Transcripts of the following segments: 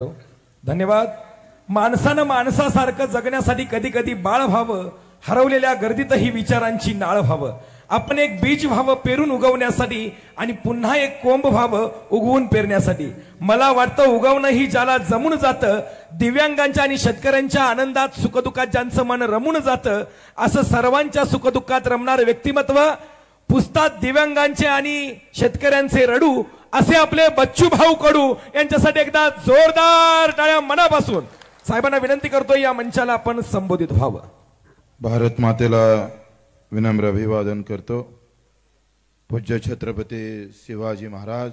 धन्यवाद। माणसानं माणसासारखं जगण्यासाठी कधी कधी बाळ व्हावं, हरवलेल्या गर्दीतही विचारांची नाळ व्हावं, आपण एक बीज व्हावं पेरून उगवण्यासाठी आणि पुन्हा एक कोंब व्हावं उगवून पेरण्यासाठी। मला वाटतं उगवणं ही ज्याला जमून जातं, दिव्यांगांच्या आणि शेतकऱ्यांच्या आनंदात सुखदुःखात ज्यांचं मन रमून जातं, असं सर्वांच्या सुखदुःखात रमणारं व्यक्तिमत्व पुसतात दिव्यांगांचे आणि शेतकऱ्यांचे रडू असे आपले बच्चू भाऊ कडू यांच्यासाठी एकदा जोरदार टाळ्या मनापासून साहेबांना विनंती करतो या मंचाला आपण संबोधित व्हावं। भारत मातेला विनम्र अभिवादन करतो। पूज्य छत्रपती शिवाजी महाराज,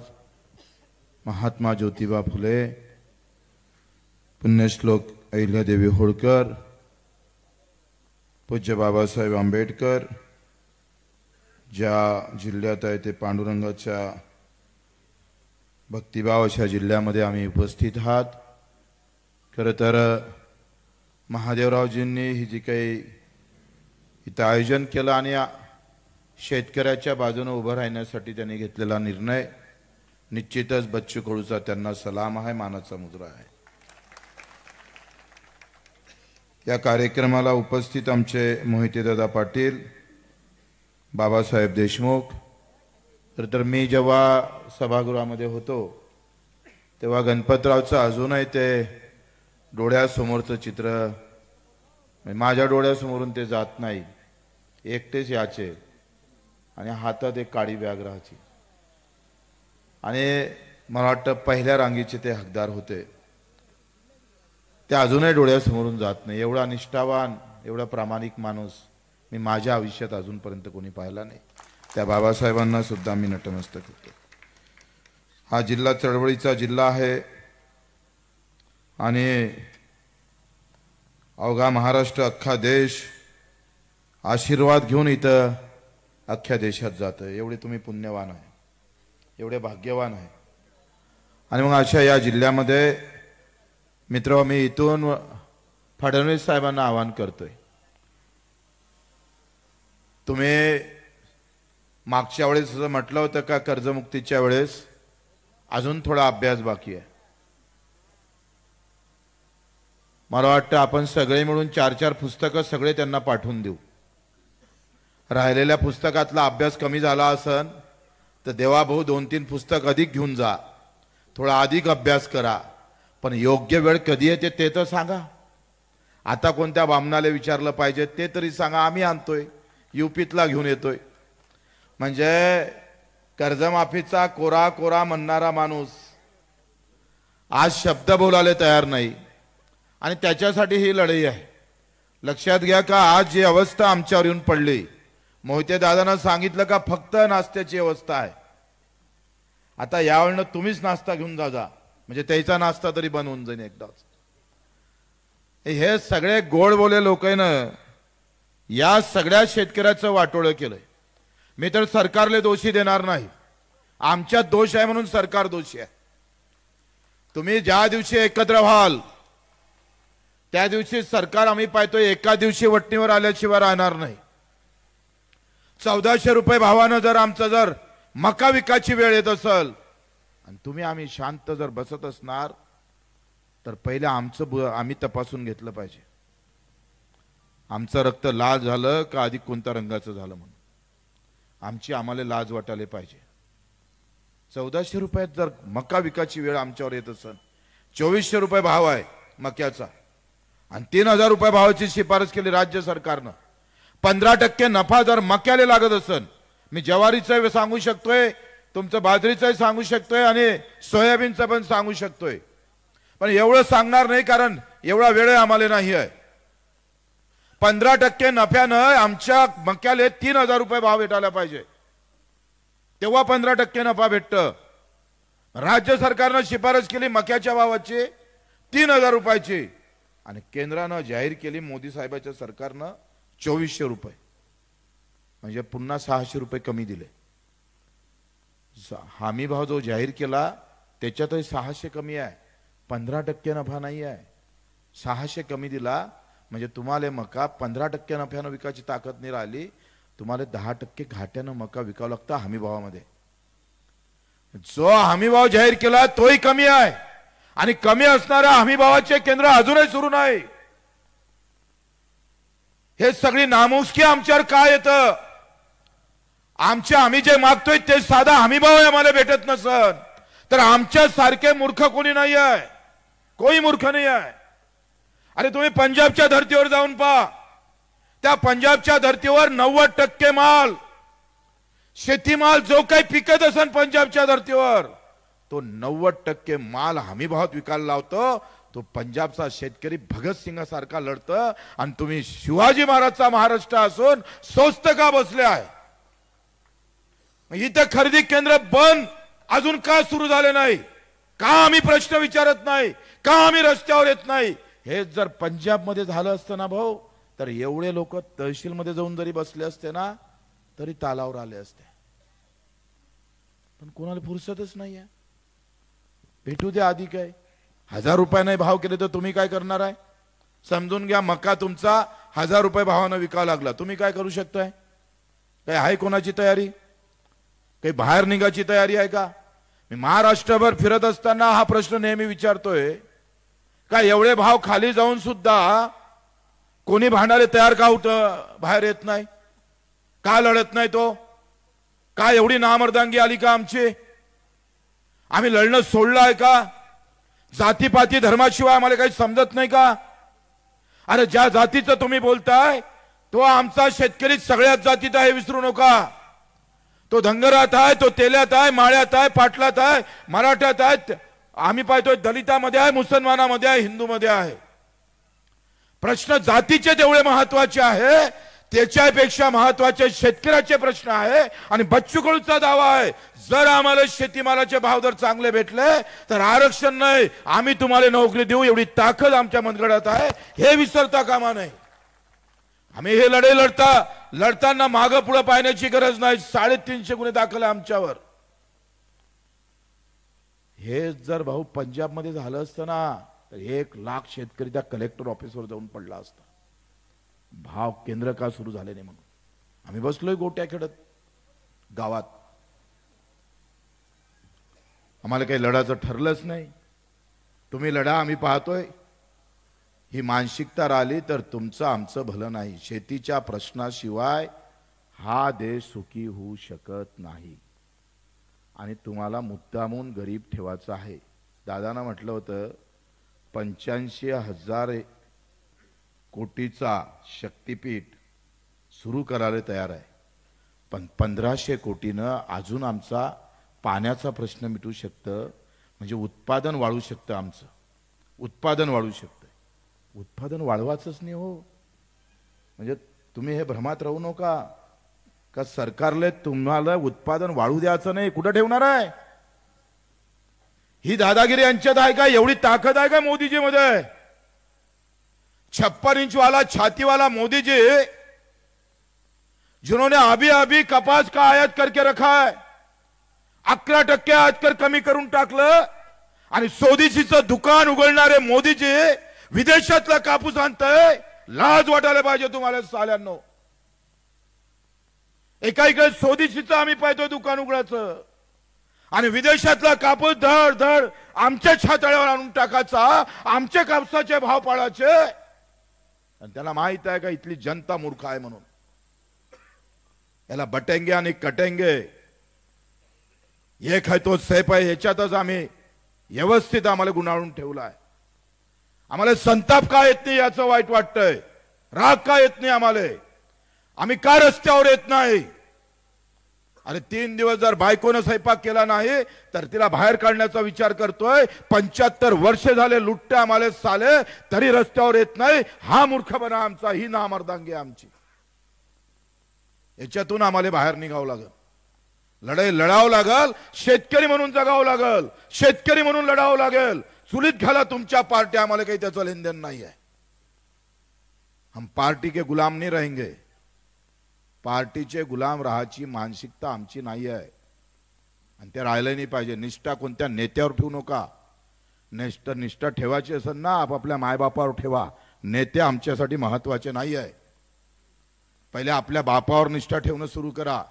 महात्मा ज्योतिबा फुले, पुण्यश्लोक अहिल्यादेवी होळकर, पूज्य बाबासाहेब आंबेडकर ज्या जिल्ह्यात आहे ते पांडुरंगाच्या भक्तिभाव अशा जिल्ह्यामध्ये आम्ही उपस्थित आहात। खरं तर महादेवरावजींनी ही जी काही इथं आयोजन केलं आणि शेतकऱ्याच्या बाजूने उभं राहण्यासाठी त्यांनी घेतलेला निर्णय निश्चितच बच्चू कडूचा त्यांना सलाम आहे, मानाचा मुजरा आहे। या कार्यक्रमाला उपस्थित आमचे मोहितेदादा पाटील, बाबासाहेब देशमुख। तर मी जेव्हा सभागृहामध्ये होतो तेव्हा गणपतरावचं अजूनही ते डोळ्यासमोरचं चित्र माझ्या डोळ्यासमोरून ते जात नाही, एकटेच याचे आणि हातात एक काळी बॅग राहायची आणि मला वाटतं पहिल्या रांगीचे ते हकदार होते, ते अजूनही डोळ्यासमोरून जात नाही। एवढा निष्ठावान, एवढा प्रामाणिक माणूस मी माझ्या आयुष्यात अजूनपर्यंत कोणी पाहिला नाही। त्या बाबासाहेबांना सुद्धा मी नतमस्तक होतो। हा जिल्हा चळवळीचा जिल्हा आहे आणि अवघा महाराष्ट्र, अख्खा देश आशीर्वाद घेऊन इथं अख्ख्या देशात जातं। एवढे तुम्ही पुण्यवान आहे, एवढे भाग्यवान आहे। आणि मग अशा या जिल्ह्यामध्ये मित्र, मी इथून फडणवीस साहेबांना आवाहन करतोय, तुम्ही मागच्या वेळेस असं म्हटलं होतं का कर्जमुक्तीच्या वेळेस अजून थोडा अभ्यास बाकी आहे। मला वाटतं आपण सगळे मिळून 4-4 पुस्तकं सगळे त्यांना पाठवून देऊ। राहिलेल्या पुस्तकातला अभ्यास कमी झाला असन तर देवाभाऊ 2-3 पुस्तक अधिक घेऊन जा, थोडा अधिक अभ्यास करा, पण योग्य वेळ कधी येते ते तर सांगा। आता कोणत्या बामणाला विचारलं पाहिजे ते तरी सांगा, आम्ही आणतोय, यूपीतला घेऊन येतोय। म्हणजे कर्जमाफीचा कोरा कोरा म्हणणारा माणूस आज शब्द बोलायला तयार नाही आणि त्याच्यासाठी ही लढाई आहे। लक्षात घ्या का आज जी अवस्था आमच्यावर येऊन पडली, मोहिते दादांना सांगितलं का फक्त नाश्त्याची अवस्था आहे, आता यावेळेला तुम्हीच नाश्ता घेऊन जा, म्हणजे त्याचा नाश्ता तरी बंद होऊन जाईल एकदाच। हे सगळे गोड बोले लोकांना या सगळ्या शेतकऱ्याचं वाटोळं केलंय। मी तर सरकारला दोषी देणार नाही, आमच्यात दोष आहे म्हणून सरकार दोषी आहे। तुम्ही ज्या दिवशी एकत्र व्हाल त्या दिवशी सरकार आम्ही पाहतोय एका दिवशी वटणीवर आल्याशिवाय राहणार नाही। 1400 रुपये भावानं जर आमचं जर मका विकायची वेळ येत असेल आणि तुम्ही आम्ही शांत जर बसत असणार तर पहिले आम्ही तपासून घेतलं पाहिजे, आमचं रक्त लाल झालं का अधिक कोणत्या रंगाचं झालं म्हणून आम्हाला लाज वाटायला पाहिजे। 1400 रुपयात जर मका विकायची वेळ आमच्यावर येत असेल, 2400 रुपये भाव आहे मक्याचा आणि 3000 रुपये भावाची शिफारस केली राज्य सरकारनं, 15% नफा जर मक्याला लागत असेल, मी ज्वारीचं सांगू शकतोय, तुमचं बाजरीचं सांगू शकतोय आणि सोयाबीनचं पण सांगू शकतोय, पण एवढं सांगणार नाही कारण एवढा वेळ आम्हाला नाही आहे। 15% नफ्यानं आमच्या मक्याला 3000 रुपये भाव भेटायला पाहिजे, तेव्हा 15% नफा भेटतं। राज्य सरकारनं शिफारस केली मक्याच्या भावाची 3000 रुपयाची आणि केंद्रानं जाहीर केली मोदी साहेबांच्या सरकारनं 2400 रुपये, म्हणजे पुन्हा 600 रुपये कमी दिले। हमी भाव जो जाहीर केला त्याच्यातही 600 कमी आहे, 15% नफा नाही आहे, 600 कमी दिला म्हणजे तुम्हाला मका 15% नफ्यानं विकायची ताकद नाही राहिली, तुम्हाला 10% घाट्यानं मका विकावं लागतं हमी भावामध्ये। जो हमी भाव जाहीर केला तोही कमी आहे आणि कमी असणाऱ्या हमीभावाचे केंद्र अजूनही सुरू नाही. हे सगळी नामुष्की आमच्यावर काय येतं? आम्ही जे मागतोय ते साधा हमीभाव आम्हाला भेटत नसन तर आमच्या सारखे मूर्ख कोणी नाही आहे, कोणी मूर्ख नाही आहे. अरे तुम्ही पंजाबच्या धर्तीवर जाऊन पहा, त्या पंजाबच्या धर्तीवर 90% माल, शेतीमाल जो काही पिकत असेल पंजाबच्या धर्तीवर तो 90% माल हमीभावात विकायला लावतो. तो पंजाबचा शेतकरी भगतसिंग सारखा लढतं आणि तुम्ही शिवाजी महाराजचा महाराष्ट्र असून स्वस्त का बसले आहे? इथे खरेदी केंद्र बंद अजून का सुरू झाले नाही? का आम्ही प्रश्न विचारत नाही? का आम्ही रस्त्यावर येत नाही? हे जर पंजाब मध्ये झालं असतं ना भाऊ, तर एवढे लोक तहसील मध्ये जाऊन जरी बसले असते ना तरी तालावर आले असते. पण कोणाला फुरसतच नाहीये. भेटू द्या आधी. काय 1000 रुपयाने भाव केले तर तुम्ही काय करणार आहे? समजून घ्या, मका तुमचा 1000 रुपये भावानं विकावा लागला, तुम्ही काय करू शकताय? काय आहे कोणाची तयारी? काही बाहेर निघायची तयारी आहे का? मी महाराष्ट्रभर फिरत असताना हा प्रश्न नेहमी विचारतोय, का एवढे भाव खाली जाऊन सुद्धा कोणी भांडारे तयार का बाहेर येत नाही? का लढत नाही तो? का एवढी नामर्दांगी आली का आमची? आम्ही लढणं सोडलं आहे का? जातीपाती धर्माशिवाय आम्हाला काही समजत नाही का? अरे ज्या जातीचं तुम्ही बोलताय तो आमचा शेतकरी सगळ्याच जातीत आहे, विसरू नका. तो धंगरात आहे, तो तेल्यात आहे, माळ्यात आहे, पाटलात आहे, मराठ्यात आहे, आम्ही पाहतोय दलितामध्ये आहे, मुसलमानामध्ये आहे, हिंदूमध्ये आहे. प्रश्न जातीचे तेवढे महत्वाचे आहे, त्याच्यापेक्षा महत्वाचे शेतकऱ्याचे प्रश्न आहे. आणि बच्चू कडूचा दावा आहे, जर आम्हाला शेतीमालाचे भाव जर चांगले भेटले तर आरक्षण नाही, आम्ही तुम्हाला नोकरी देऊ, एवढी ताकद आमच्या मनगडात आहे. हे विसरता कामा नाही. आम्ही हे लढे लढताना मागं पुढे पाहण्याची गरज नाही. 350 गुन्हे दाखल आहे आमच्यावर. हे जर भाऊ पंजाब मध्ये झालं असतं ना तर 1,00,000 शेतकरी त्या कलेक्टर ऑफिसवर जाऊन पडला असता. भाव केंद्र का सुरू झाले नाही म्हणून आम्ही बसलोय गोट्या खेळत गावात. आम्हाला काही लढाचं ठरलंच नाही. तुम्ही लढा, आम्ही पाहतोय. ही मानसिकता राहिली तर तुमचं आमचं भलं नाही. शेतीच्या प्रश्नाशिवाय हा देश सुखी होऊ शकत नाही. आणि तुम्हाला मुद्दामून गरीब ठेवायचं आहे. दादांना म्हटलं होतं 85,000 कोटीचा शक्तीपीठ सुरू करायला तयार आहे, पण 1500 कोटीनं अजून आमचा पाण्याचा प्रश्न मिटू शकतं. म्हणजे उत्पादन वाढू शकतं. आमचं उत्पादन वाढू शकतं. उत्पादन वाढवायचंच नाही हो. म्हणजे तुम्ही हे भ्रमात राहू नका का सरकारले तुम्हाला उत्पादन वाढू द्यायचं नाही. कुठं ठेवणार आहे? ही दादागिरी यांच्यात आहे का? एवढी ताकद आहे का मोदीजी मध्ये? 56 इंच वाला छाती वाला मोदी जी, जिन्होंने अभी कपास का आयात करके रखा है, 11% आयात कर कमी करून टाकलं. आणि स्वदेशीचं दुकान उघडणारे मोदीजी विदेशातला कापूस आणतंय. लाज वाटायला पाहिजे तुम्हाला साल्यांनो. एकाकडे स्वदेशीचं आम्ही पाहतोय दुकान उघडायचं आणि विदेशातला कापूस धड धड आमच्या छाताळ्यावर आणून टाकायचा, आमच्या कापसाचे भाव पाडायचे. आणि त्याला माहित आहे का इथली जनता मूर्ख आहे म्हणून. याला बटेंगे आणि कटेंगे एक आहे तो सैफ आहे. ह्याच्यातच आम्ही व्यवस्थित आम्हाला गुंडाळून ठेवला आहे. आम्हाला संताप का येत नाही याचं वाईट वाटतंय. राग का येत नाही आम्हाला? आम्ही का रस्त्यावर येत नाही? अरे 3 दिवस जर बायकोनं स्वयंपाक केला नाही तर तिला बाहेर काढण्याचा विचार करतोय. 75 वर्ष झाले लुटते आम्हाला साले, तरी रस्त्यावर येत नाही. हा मूर्खपणा आमचा, ही नामर्दांगी आमची. याच्यातून आम्हाला बाहेर निघावं लागल. लढाई लढावं लागल. शेतकरी म्हणून जगावं लागल. शेतकरी म्हणून लढावं लागेल. चुलीत घाला तुमच्या पार्टी, आम्हाला काही त्याचं लेनदेन नाही आहे. हम पार्टी के गुलाम नहीं रहेंगे. पार्टीचे गुलाम राहायची मानसिकता आमची नाही आहे आणि ते राहिले नाही पाहिजे. निष्ठा कोणत्या नेत्यावर ठेवू नका. निष्ठा ठेवायची असेल ना आपापल्या मायबापावर ठेवा. नेते आमच्यासाठी महत्वाचे नाही आहे. पहिले आपल्या बापावर निष्ठा ठेवणं सुरू करा.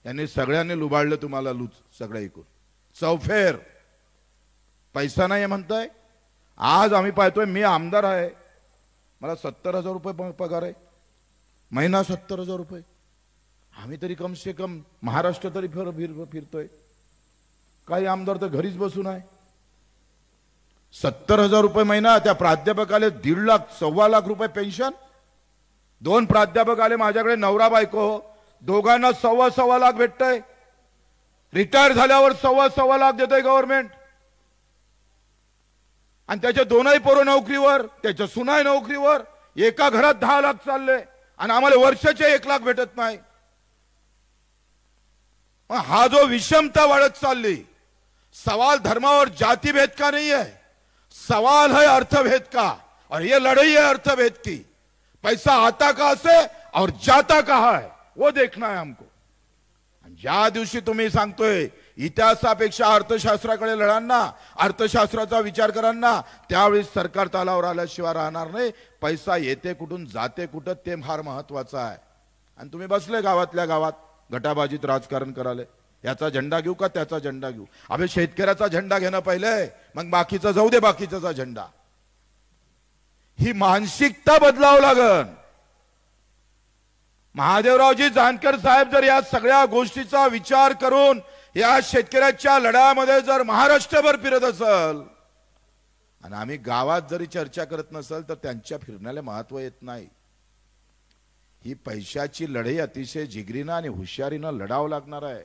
यांनी सगळ्यांनी लुबाडलं तुम्हाला. सगळं ऐकून चौफेर पैसा नाही म्हणताय. आज आम्ही पाहतोय, मी आमदार आहे, मला 70,000 रुपये पगार आहे, महिना 70,000 रुपये. आम्ही तरी कम से कम महाराष्ट्र तरी फिरतोय. काही आमदार तर घरीच बसून आहे. 70,000 रुपये महिना. त्या प्राध्यापकाले 1.5 लाख 1.25 लाख रुपये पेन्शन. 2 प्राध्यापक आले माझ्याकडे, नवरा बायको, दोघांना 1.25 लाख भेटतंय. रिटायर झाल्यावर 1.25 लाख देतंय गव्हर्नमेंट. आणि त्याच्या 2ही पोरं नोकरीवर, त्याच्या सुनाई नोकरीवर. एका घरात 10 लाख चालले आणि आम्हाला वर्षाचे 1 लाख भेटत नाही. हा जो विषमता वाढत चालली, सवाल धर्मावर जातिभेद का नहीं है, सवाल है अर्थभेद का. और ये लड़ाई है अर्थभेद की. पैसा आता कहां से और जाता कहां है वो देखना है हमको. ज्या दिवशी तुम्ही सांगतोय इतिहासापेक्षा अर्थशास्त्राकडे लढांना, अर्थशास्त्राचा विचार करांना, त्यावेळी सरकार तालावर आल्याशिवाय राहणार नाही. पैसा येते कुठून जाते कुठं ते फार महत्वाचं आहे. आणि तुम्ही बसले गावातल्या गावात गटाबाजीत राजकारण कराले. याचा झेंडा घेऊ का त्याचा झेंडा घेऊ. अबे शेतकऱ्याचा झेंडा घेणं पहिले, मग बाकीचं जाऊ दे, बाकीचा झेंडा. ही मानसिकता बदलावं लागन. महादेवरावजी जानकर साहेब जर या सगळ्या गोष्टीचा विचार करून या शेतकऱ्याच्या लढ्यामध्ये जर महाराष्ट्रभर फिरत असेल आणि आम्ही गावात जरी चर्चा करत नसेल तर त्यांच्या फिरण्याला महत्व येत नाही. ही पैशाची लढाई अतिशय जिगरीनं आणि हुशारीनं लढावं लागणार आहे.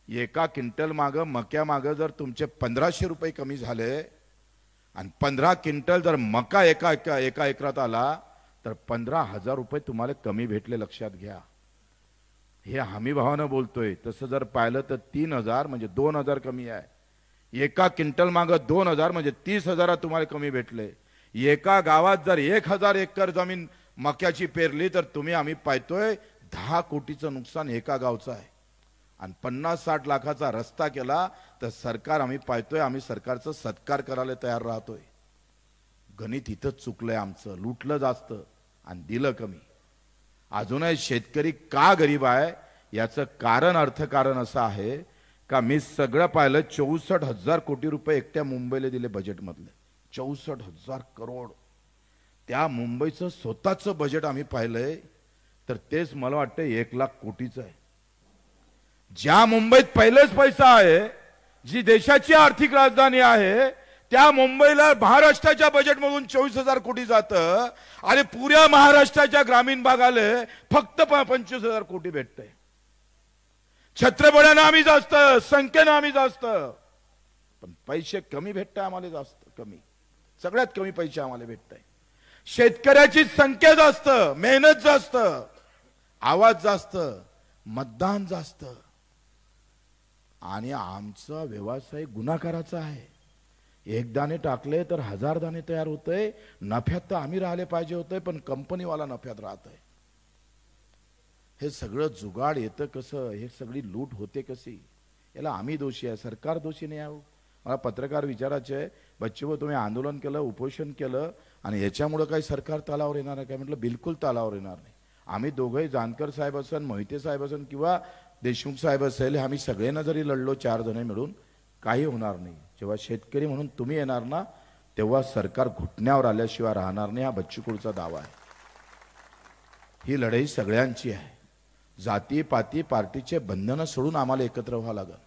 एका क्विंटल मागं, मक्या मागं जर तुमचे 1,500 रुपये कमी झाले आणि 15 क्विंटल जर मका एका एकरात आला तर 15,000 रुपये तुम्हाला कमी भेटले, लक्षात घ्या. हे हमी भावानं बोलतोय. तसं जर पाहिलं तर 3,000 म्हणजे 2,000 कमी आहे. एका क्विंटल मागं 2,000 म्हणजे 30,000 तुम्हाला कमी भेटले. एका गावात जर 1,000 एकर जमीन मक्याची पेरली तर तुम्ही आम्ही पाहतोय 10 कोटीचं नुकसान एका गावचं आहे. आणि 50-60 लाखाचा रस्ता केला तर सरकार आम्ही पाहतोय, आम्ही सरकारचं सत्कार करायला तयार राहतोय. गणित इथंच चुकलंय आमचं. लुटलं जास्त आणि दिलं कमी. अजूनही शेतकरी का गरीब आहे याचं कारण, अर्थकारण असं आहे का मी सगळं पाहिलं. 64,000 कोटी रुपये एकट्या मुंबईला दिले बजेटमधले. 64,000 करोड. त्या मुंबईचं स्वतःचं बजेट आम्ही पाहिलंय तर तेच मला वाटतं 1 लाख कोटीचं आहे. ज्या मुंबईत पहिलेच पैसा आहे, जी देशाची आर्थिक राजधानी आहे, त्या मुंबईला महाराष्ट्राच्या बजेटमधून 24,000 कोटी जातं आणि पुऱ्या महाराष्ट्राच्या ग्रामीण भागाला फक्त 25,000 कोटी भेटतंय. छत्रपतींना आम्ही जास्त, संख्येनं आम्ही जास्त, पण पैसे कमी भेटताय आम्हाला, जास्त कमी. सगळ्यात कमी पैसे आम्हाला भेटताय. शेतकऱ्याची संख्या जास्त, मेहनत जास्त, आवाज जास्त, मतदान जास्त. आणि आमचा व्यवसाय गुन्हाकाराचा आहे. 1 दाणे टाकले तर 1000 दाणे तयार होते. नफ्यात तर आम्ही राहिले पाहिजे होते, पण कंपनीवाला नफ्यात राहत आहे. हे सगळं जुगाड येतं कसं, हे सगळी लूट होते कशी, याला आम्ही दोषी आहे, सरकार दोषी नाही आहे. मला पत्रकार विचारायचे आहे, बच्चूभाऊ तुम्ही आंदोलन केलं, उपोषण केलं आणि याच्यामुळे काही सरकार तालावर येणार आहे काय. म्हटलं बिलकुल तालावर येणार नाही. आम्ही दोघंही, जानकर साहेब असन, मोहिते साहेब असन किंवा देशमुख साहेब असेल, आम्ही सगळ्यांना जरी लढलो 4 जण मिळून, काही होणार नाही. जेव्हा शेतकरी म्हणून तुम्ही येणार ना तेव्हा सरकार घुटण्यावर आल्याशिवाय राहणार नाही. हा बच्चूकडचा दावा आहे. ही लढाई सगळ्यांची आहे. जाती पाती पार्टीचे बंधनं सोडून आम्हाला एकत्र व्हावं लागेल.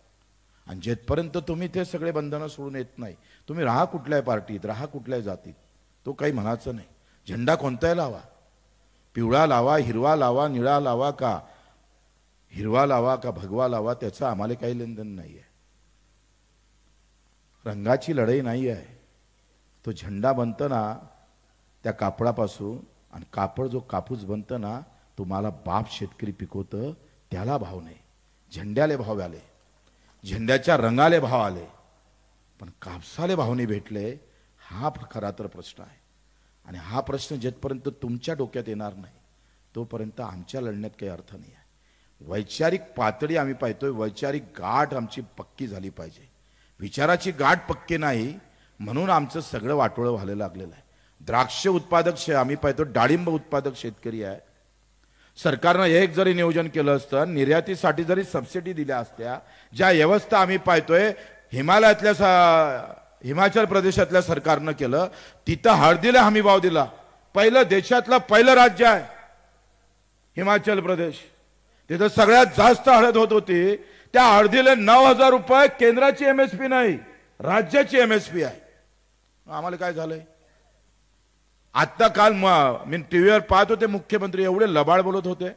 आणि जेथपर्यंत तुम्ही ते सगळे बंधनं सोडून येत नाही, तुम्ही राहा कुठल्याही पार्टीत, राहा कुठल्याही जातीत, तो काही म्हणायचं नाही. झेंडा कोणताही लावा, पिवळा लावा, हिरवा लावा, निळा लावा का हिरवा लावा का भगवा लावा, त्याचं आम्हाला काही लेनदेन नाही आहे. रंगाची लढाई नाही आहे. तो झेंडा बनतं ना त्या कापडापासून, आणि कापड जो कापूस बनतं ना तुम्हाला बाप शेतकरी पिकवतं, त्याला भाव नाही. झेंड्याले भाव आले, झेंड्याच्या रंगाले भाव आले, पण कापसाले भाव नाही भेटले. हा खरा तर प्रश्न आहे. आणि हा प्रश्न जेथपर्यंत तुमच्या डोक्यात येणार नाही तोपर्यंत आमच्या लढण्यात काही अर्थ नाही आहे. वैचारिक पातळी आम्ही पाहतोय, वैचारिक गाठ आमची पक्की झाली पाहिजे. विचाराची गाठ पक्की नाही म्हणून आमचं सगळं वाटोळं व्हायला लागलेलं आहे. द्राक्ष उत्पादक आम्ही पाहतो, डाळिंब उत्पादक शेतकरी आहे. सरकारनं एक जरी नियोजन केलं असतं, निर्यातीसाठी जरी सबसिडी दिल्या असत्या, ज्या व्यवस्था आम्ही पाहतोय हिमालयातल्या हिमाचल प्रदेशातल्या सरकारनं केलं. तिथं हळदीला हमी भाव दिला. पहिलं देशातलं पहिलं राज्य आहे हिमाचल प्रदेश. तिथं सगळ्यात जास्त हळद होत होती. त्या हळदीला 9,000 रुपये केंद्राची MSP नाही, राज्याची MSP आहे. आम्हाला काय झालंय? आता काल मी टीव्हीवर पाहत होते, मुख्यमंत्री एवढे लबाड बोलत होते.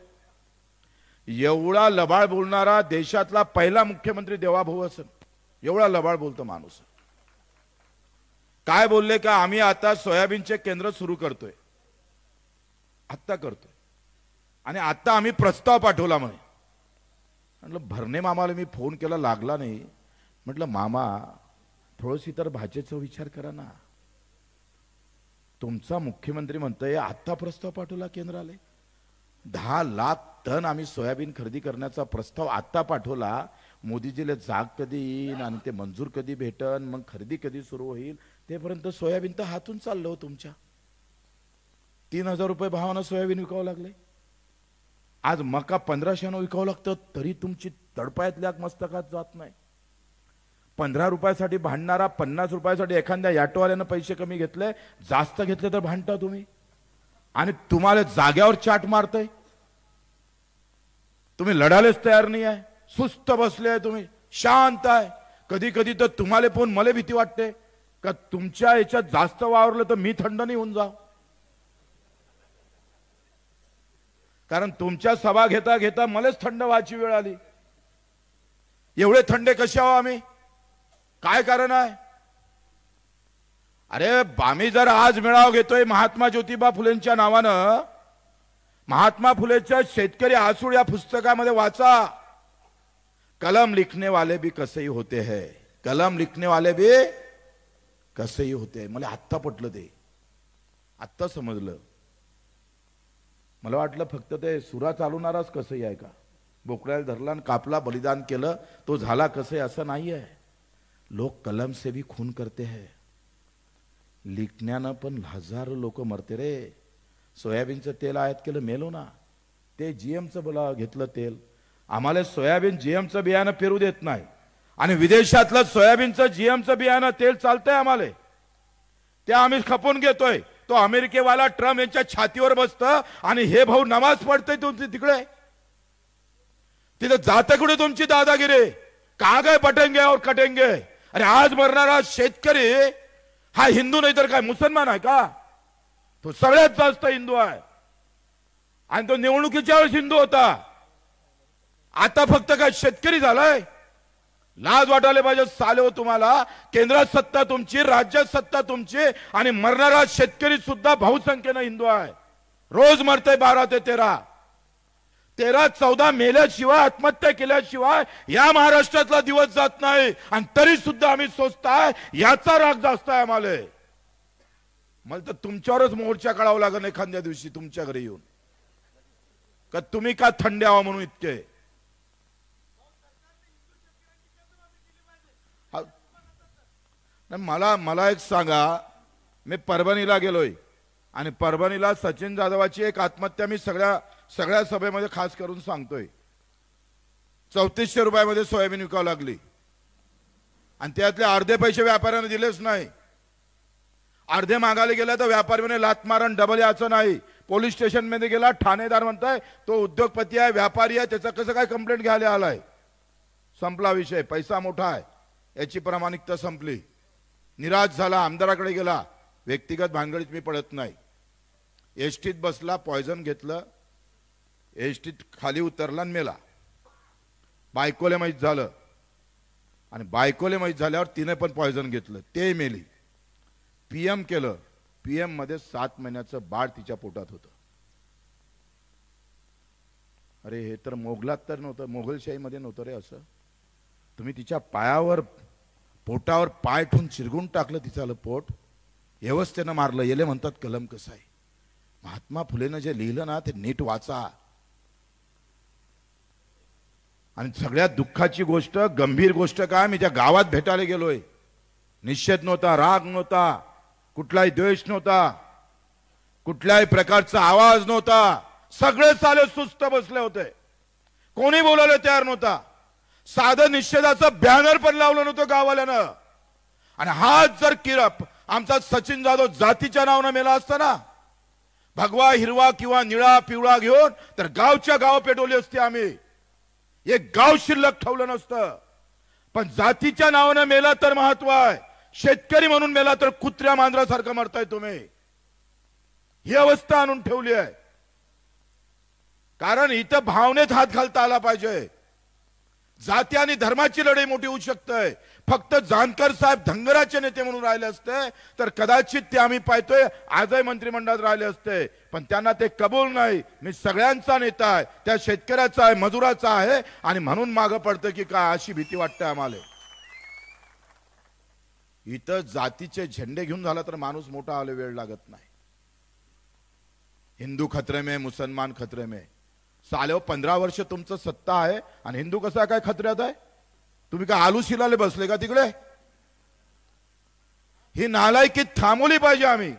एवढा लबाड बोलणारा देशातला पहिला मुख्यमंत्री देवाभाऊ असेल. एवढा लबाड बोलतो माणूस. काय बोलले का आम्ही आता सोयाबीनचे केंद्र सुरू करतोय. आत्ता करतोय आणि आता आम्ही प्रस्ताव पाठवला म्हणे. म्हटलं भरणे मामाला मी फोन केला, लागला नाही. म्हटलं मामा थोडीशी तर भाषेचा विचार करा ना. तुमचा मुख्यमंत्री म्हणतोय आत्ता प्रस्ताव पाठवला केंद्राला. 10 लाख टन आम्ही सोयाबीन खरेदी करण्याचा प्रस्ताव आत्ता पाठवला. मोदीजीला जाग कधी येईल आणि ते मंजूर कधी भेटन, मग खरेदी कधी सुरू होईल, तेपर्यंत सोयाबीन तर हातून चाललं हो तुमच्या. 3,000 रुपये भावानं सोयाबीन विकावं लागले. आज मका 1,500 विकावं लागतं तरी तुमची तडपायातल्या मस्तकात जात नाही. 15 रुपयासाठी भांडणारा 50 रुपयासाठी एखाद्या ऑटोवाल्यानं पैसे कमी घेतले, जास्त घेतले तर भांडता तुम्ही. आणि तुम्हाला जाग्यावर चाट मारतय. तुम्ही लढायलाच तयार नाही आहे. सुस्त बसले आहे तुम्ही, शांत आहे. कधी कधी तर तुम्हाला पण मला भीती वाटते का तुमच्या याच्यात जास्त वावरलं तर मी थंड नाही होऊन जाऊ. कारण तुमच्या सभा घेता घेता मलाच थंड व्हायची वेळ आली. एवढे थंडे कसे आहो आम्ही? काय कारण आहे? अरे आम्ही जर आज मेळावा घेतोय महात्मा ज्योतिबा फुलेंच्या नावानं, महात्मा फुलेच्या शेतकरी आसूड या पुस्तकामध्ये वाचा. कलम लिखने वाले भी कसे ही होते हैं, कलम लिखने वाले भी कसे ही होते हैं. मला आत्ता पटलं ते, आत्ता समजलं. मला वाटलं फक्त ते सुरा चालवणाराच कसंही आहे का, बोकड्याला धरला आणि कापला, बलिदान केलं तो झाला कसं असं नाही आहे. लोक कलम से भी खून करते हैं. लिखण्यानं पण हजारो लोक मरते रे. सोयाबीनचं तेल आयात केलं, मेलो ना. ते GMचं बोला घेतलं तेल. आम्हाला सोयाबीन GMचं बियाणं पेरू देत नाही आणि विदेशातलं सोयाबीनचं GMचं बियाणं तेल चालतंय आम्हाला. ते आम्ही खपून घेतोय. तो अमेरिकेवाला ट्रम्प यांच्या छातीवर बसतं आणि हे भाऊ नमाज पडतंय तुमची तिकडे. तिथे जाते कुठे तुमची दादागिरी? का गए बटेंगे और कटेंगे. अरे आज मरणारा शेतकरी हा हिंदू नाही तर काय मुसलमान आहे का? तो सगळ्यात जास्त हिंदू आहे आणि तो निवडणुकीच्या वेळेस हिंदू होता. आता फक्त काय शेतकरी झालाय? लाज वाटायला पाहिजे साले हो तुम्हाला. केंद्रात सत्ता तुमची, राज्यात सत्ता तुमची आणि मरणारा शेतकरी सुद्धा बहुसंख्येनं हिंदू आहे. रोज मरते 12 ते 13, 14 मेल्याशिवाय, आत्महत्या केल्याशिवाय या महाराष्ट्रातला दिवस जात नाही. आणि तरी सुद्धा आम्ही सोचताय, याचा राग जास्त आहे आम्हाला. मला तर तुमच्यावरच मोर्चा काढावा लागेल एखाद्या दिवशी तुमच्या घरी येऊन, का तुम्ही का थंड आवा म्हणून इतके. मला एक सांगा, मी परभणीला गेलोय आणि परभणीला सचिन जाधवाची एक आत्महत्या मी सगळ्या सभेमध्ये खास करून सांगतोय. 3400 रुपयामध्ये सोयाबीन विकावं लागली आणि त्यातले अर्धे पैसे व्यापाऱ्याने दिलेच नाही. अर्धे मागायला गेला तर व्यापारी म्हणे लात मारण डबल याचं नाही. पोलीस स्टेशन मध्ये गेला, ठाणेदार म्हणताय तो उद्योगपती आहे, व्यापारी आहे, त्याचा कसं काय कंप्लेंट घ्यायला आलाय. संपला विषय. पैसा मोठा आहे याची प्रामाणिकता संपली. निराश झाला, आमदाराकडे गेला. व्यक्तिगत भानगडीत मी पडत नाही. एसटीत बसला, पॉयझन घेतलं, एसटीत खाली उतरला आणि मेला. बायकोले माहीत झालं आणि बायकोले माहीत झाल्यावर तिने पण पॉयझन घेतलं, ते मेली. PM केलं. PM मध्ये 7 महिन्याचं बाळ तिच्या पोटात होतं. अरे हे तर मोगलात तर नव्हतं, मोगलशाहीमध्ये नव्हतं रे असं. तुम्ही तिच्या पायावर, पोटावर पाय ठेवून चिरगून टाकलं तिचं पोट. व्यवस्थेनं मारलं. येले म्हणतात कलम कसं आहे. महात्मा फुलेनं जे लिहिलं ना ते नीट वाचा. आणि सगळ्यात दुःखाची गोष्ट, गंभीर गोष्ट काय, मी त्या गावात भेटायला गेलोय. निषेध नव्हता, राग नव्हता, कुठलाही द्वेष नव्हता, कुठल्याही प्रकारचा आवाज नव्हता. सगळे साले सुस्त बसले होते. कोणी बोलायला तयार नव्हता. साधं निषेधाचं बॅनर पण लावलं नव्हतं गाववाल्यानं. आणि हाच जर किरप आमचा सचिन जाधव जातीच्या नावानं मेला असता ना, भगवा हिरवा किंवा निळा पिवळा घेऊन, तर गावच्या गाव पेटवली असती आम्ही, एक गाव शिल्लक ठेवलं नसतं. पण जातीच्या नावानं मेला तर महत्व आहे, शेतकरी म्हणून मेला तर कुत्र्या मांजरासारखं मरताय तुम्ही. ही अवस्था आणून ठेवली आहे. कारण इथं भावनेत हात घालता आला पाहिजे. जाती आणि धर्माची लढाई मोठी होऊ शकते. फक्त जानकर साहेब धनगराचे नेते म्हणून राहिले असते तर कदाचित ते आम्ही पाहतोय आजही मंत्रिमंडळात राहिले असते. पण त्यांना ते कबूल नाही. मी सगळ्यांचा नेता आहे, त्या शेतकऱ्याचा आहे, मजुराचा आहे, आणि म्हणून मागं पडतं की काय अशी भीती वाटते आम्हाला. इथं जातीचे झेंडे घेऊन झाला तर माणूस मोठा आले वेळ लागत नाही. हिंदू खतरे में, मुसलमान खतरे में. साले 15 वर्ष तुमचं सत्ता आहे आणि हिंदू कसा काय खतऱ्यात आहे? तुम्ही काय आलू शिलाले बसले का तिकडे? ही नालायकी थांबवली पाहिजे आम्ही.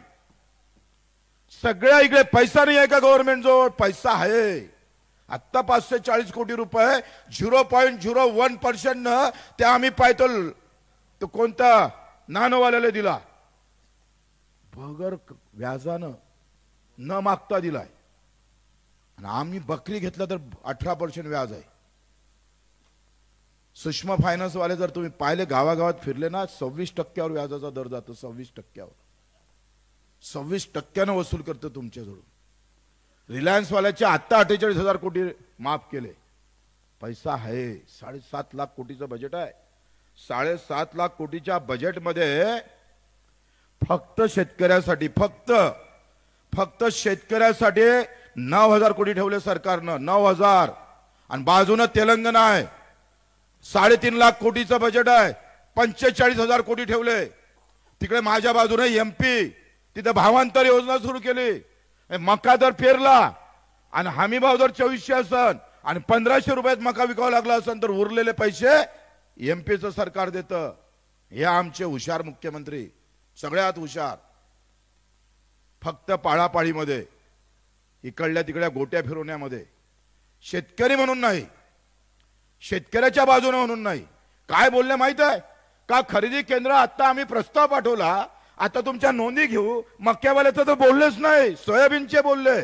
सगळ्या इकडे पैसा नाही आहे का गव्हर्नमेंट जवळ? पैसा आहे. आता 540 कोटी रुपये 0.01% न ते आम्ही पाहतो तो कोणता नानोवाल्याला दिला, बगर व्याजानं न मागता दिलाय. आणि आम्ही बकरी घेतला तर 18% व्याज आहे. सुषमा फायनान्स वाले जर तुम्ही पाहिले गावागावात फिरले ना, 26% व्याजाचा दर जातो. 26% वसूल करतो तुमच्याजवळ. रिलायन्स वाल्याचे आता 48,000 कोटी माफ केले. पैसा आहे. 7.5 लाख कोटीचं बजेट आहे. 7.5 लाख कोटीच्या बजेटमध्ये फक्त शेतकऱ्यासाठी फक्त शेतकऱ्यासाठी 9,000 कोटी ठेवले सरकारनं. 9,000. आणि बाजूनं तेलंगणा आहे, 3.5 लाख कोटीचं बजेट आहे, 45,000 कोटी ठेवले. तिकडे माझ्या बाजूने MP, तिथे भावांतर योजना सुरू केली. मका दर पेरला आणि हमी भाव जर 2400 असन आणि 1500 रुपयात मका विकावा लागला असन तर उरलेले पैसे MP चं सरकार देतं. हे आमचे हुशार मुख्यमंत्री, सगळ्यात हुशार. फक्त पाळापाळीमध्ये, इकडल्या तिकडल्या गोट्या फिरवण्यामध्ये. शेतकरी म्हणून नाही, शेतकऱ्याच्या बाजूने म्हणून नाही. काय बोलले माहित आहे का? खरेदी केंद्र आता आम्ही प्रस्ताव पाठवला, आता तुमच्या नोंदी घेऊ. मक्यावाल्याचं तर बोललेच नाही, सोयाबीनचे बोलले.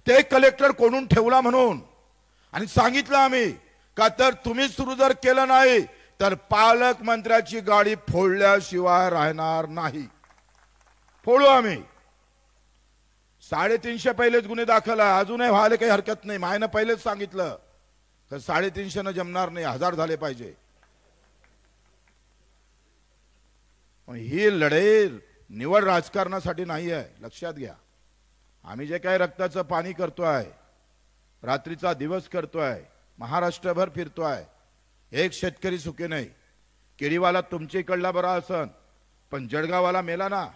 ते कलेक्टर कोणून ठेवला म्हणून. आणि सांगितलं आम्ही का तर तुम्ही सुरू जर केलं नाही तर पालकमंत्र्याची गाडी फोडल्याशिवाय राहणार नाही. फोडू आम्ही. 350 पहिलेच गुन्हे दाखल आहे. अजूनही व्हायला काही हरकत नाही. मायनं पहिलेच सांगितलं तर 350 न जमणार नाही, 1000 झाले पाहिजे. ही लढाई निवड राजकारणासाठी नाही आहे, लक्षात घ्या. आम्ही जे काही रक्ताचं पाणी करतोय, रात्रीचा दिवस करतोय, महाराष्ट्रभर फिरतोय, एक शेतकरी सुखी नाही. केळीवाला तुमच्या इकडला बरा असन, पण जळगाववाला मेला ना.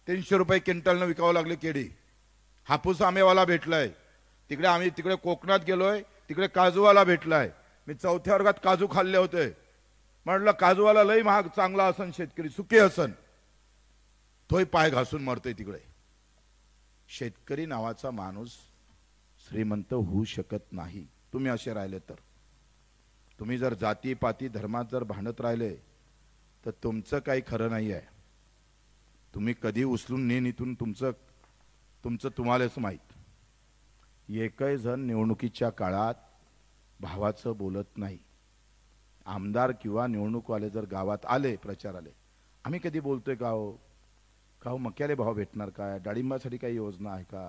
300 रुपये क्विंटलनं विकावं लागले केळी. हापूस आंबेवाला भेटलाय तिकडे. आम्ही तिकडे कोकणात गेलोय, तिकडे काजूवाला भेटलाय. मी 4थ्या वर्गात काजू खाल्ले होते. म्हटलं काजूवाला लई महाग चांगला असन, शेतकरी सुखी असन, तोही पाय घासून मरतोय तिकडे. शेतकरी नावाचा माणूस श्रीमंत होऊ शकत नाही तुम्ही असे राहिले तर. तुम्ही जर जाती पाती धर्मात जर भांडत राहिले तर तुमचं काही खरं नाही आहे. तुम्ही कधी उचलून नेन इथून तुमचं तुम्हालाच माहीत. एकही जण निवडणुकीच्या काळात भावाचं बोलत नाही. आमदार किंवा निवडणूकवाले जर गावात आले, प्रचार आले, आम्ही कधी बोलतोय का हो मक्याले भाव भेटणार काय? डाळिंबासाठी काही योजना आहे का?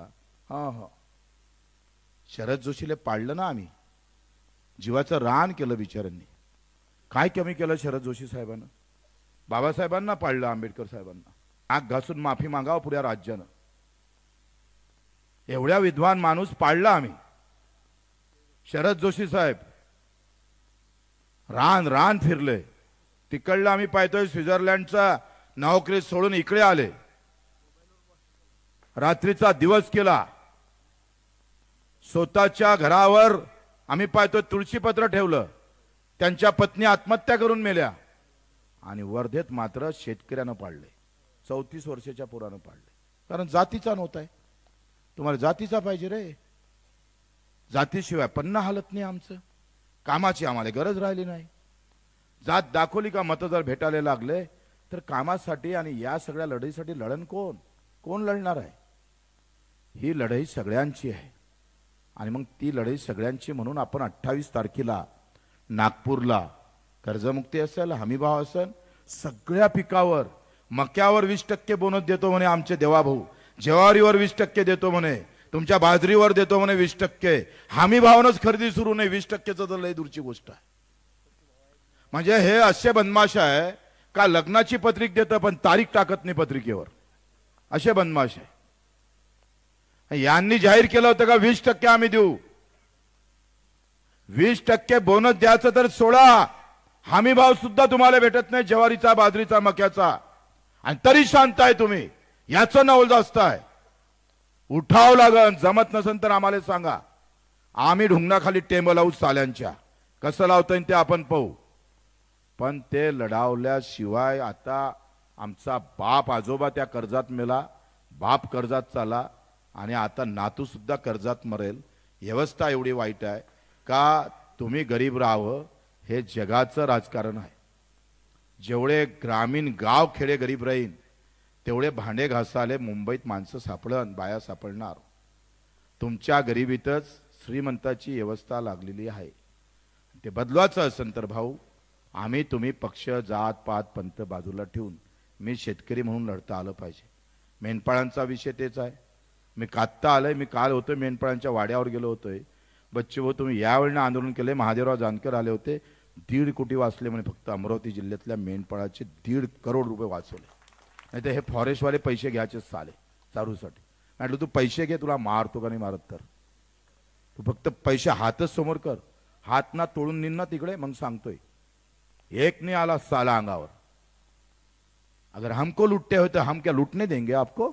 हा शरद जोशीला पाडलं ना आम्ही. जीवाचं रान केलं बिचारांनी. काय कमी केलं शरद जोशी साहेबांना? बाबासाहेबांना पाडलं, आंबेडकर साहेबांना. आग घासून माफी मागावं पुऱ्या राज्यानं. एवढ्या विद्वान माणूस पाडला आम्ही. शरद जोशी साहेब रान फिरले. तिकडलं आम्ही पाहतोय स्वित्झर्लंडचा नोकरी सोडून इकडे आले. रात्रीचा दिवस केला. स्वतःच्या घरावर आम्ही पाहतोय तुळशीपत्र ठेवलं. त्यांच्या पत्नी आत्महत्या करून मेल्या. आणि वर्धेत मात्र शेतकऱ्यानं पाडले. 34 वर्षाच्या पोरानं पाडले. कारण जातीचा नव्हता. तुम्हाला जातीचा पाहिजे रे. जातीशिवाय पन्ना हालत नाही आमचं. कामाची आम्हाला गरज राहिली नाही. जात दाखवली का मतं जर भेटायला लागले तर कामासाठी आणि या सगळ्या लढाईसाठी लढण कोण कोण लढणार आहे? ही लढाई सगळ्यांची आहे आणि मग ती लढाई सगळ्यांची म्हणून आपण 28 तारखेला नागपूरला कर्जमुक्ती असेल, हमीभाव असेल, सगळ्या पिकावर मक्यावर 20% बोनस देतो म्हणे आमचे देवाभाऊ, ज्वारीवर 20% देतो म्हणे, तुमच्या बाजरीवर देतो म्हणे 20%, हमीभावानंच खरेदी सुरू नाही 20%चं तर लय दूरची गोष्ट आहे. म्हणजे हे असे बदमाश आहे का लग्नाची पत्रिक देतं पण तारीख टाकत नाही पत्रिकेवर, असे बदमाश आहे. यांनी जाहीर केलं होतं का 20% आम्ही देऊ, 20% बोनस द्यायचं तर सोडा, हमी भाव सुद्धा तुम्हाला भेटत नाही ज्वारीचा, बाजरीचा, मक्याचा, आणि तरी शांत आहे तुम्ही. याचं नवल जास्त आहे. उठाव लागन, जमत नसेल तर आम्हाला सांगा, आम्ही ढुंगणाखाली टेंब लावू साल्यांच्या, कसं लावता येईल ते आपण पाहू. पण ते लढावल्याशिवाय आता आमचा बाप आजोबा त्या कर्जात मेला, बाप कर्जात चाला आणि आता नातू सुद्धा कर्जात मरेल. व्यवस्था एवढी वाईट आहे का तुम्ही गरीब राहावं हे जगाचं राजकारण आहे. जेवढे ग्रामीण गाव खेडे गरीब राहीन तेवढे भांडे घासाले मुंबईत माणसं सापडन, बाया सापडणार. तुमच्या गरिबीतच श्रीमंताची व्यवस्था लागलेली आहे. ते बदलवायचं असेल तर भाऊ, आम्ही तुम्ही पक्ष जात पात पंत बाजूला ठेवून मी शेतकरी म्हणून लढता आलं पाहिजे. मेंढपाळांचा विषय तेच आहे. मी कात्ता आलोय, मी काल होतो मेंढपाळांच्या वाड्यावर गेलो होतोय. बच्चू भाऊ तुम्ही यावेळेला आंदोलन केले, महादेवराव जानकर आले होते, 1.5 कोटी वाचले म्हणे, फक्त अमरावती जिल्ह्यातल्या मेंढपाळाचे 1.5 करोड रुपये वाचवले. नाही तर हे फॉरेस्टवाले पैसे घ्यायचे साले चारूसाठी. म्हटलं तू पैसे घे, तुला मारतो का नाही मारत तर, तू फक्त पैसे हातच समोर कर, हात ना तोडून निन ना तिकडे, मग सांगतोय. एक नहीं आला साला अंगावर. अगर हमको लुटते हो तो हम क्या लुटने देंगे आपको?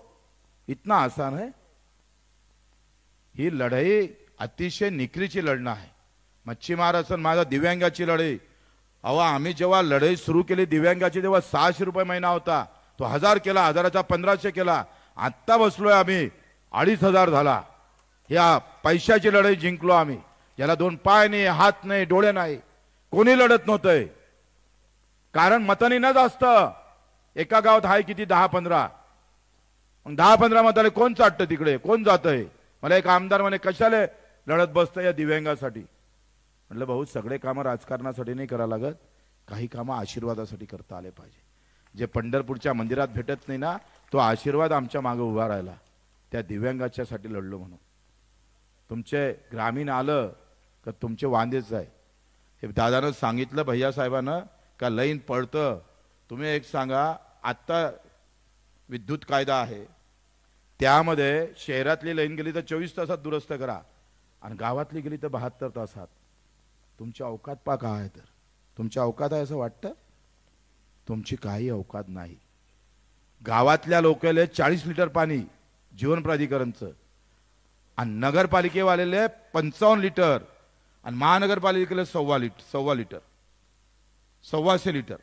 इतना आसान है. ही लढाई अतिशय निकरीची लढणं आहे. मच्छीमार असन, माझा दिव्यांगाची लढाई. अहो आम्ही जेव्हा लढाई सुरू केली दिव्यांगाची तेव्हा 600 रुपये महिना होता, तो 1000 केला, 1000चा 1500 केला. आत्ता बसलोय आम्ही 2500 झाला. या पैशाची लढाई जिंकलो आम्ही. ज्याला 2 पाय नाही, हात नाही, डोळे नाही, कोणी लढत नव्हतंय. कारण मतांनी न जास्त, एका गावात आहे किती 10-15, मग 10-15 मताले कोण चाटतं तिकडे, कोण जातंय. मला एक आमदार म्हणे कशाला लढत बसतं या दिव्यांगासाठी. म्हटलं भाऊ सगळे कामं राजकारणासाठी नाही करा लागत, काही कामं आशीर्वादासाठी करता आले पाहिजे. जे पंढरपूरच्या मंदिरात भेटत नाही ना, तो आशीर्वाद आमच्या मागे उभा राहिला, त्या दिव्यांगाच्यासाठी लढलो म्हणून. तुमचे ग्रामीण आलं का तुमचे वांदेच आहे. हे दादानं सांगितलं भैया साहेबांना का लाईन पडतं. तुम्ही एक सांगा, आत्ता विद्युत कायदा आहे त्यामध्ये शहरातली लाईन गेली तर 24 तासात दुरुस्त करा आणि गावातली गेली तर 72 तासात. तुमची अवकात पा का आहे, तर तुमची अवकात आहे असं वाटतं? तुमची काही अवकात नाही. गावातल्या लोकांना 40 लिटर पाणी जीवन प्राधिकरणचं आणि नगरपालिकेवालेले 55 लिटर आणि महानगरपालिकेला 1.25 लिटर 1.25 लिटर.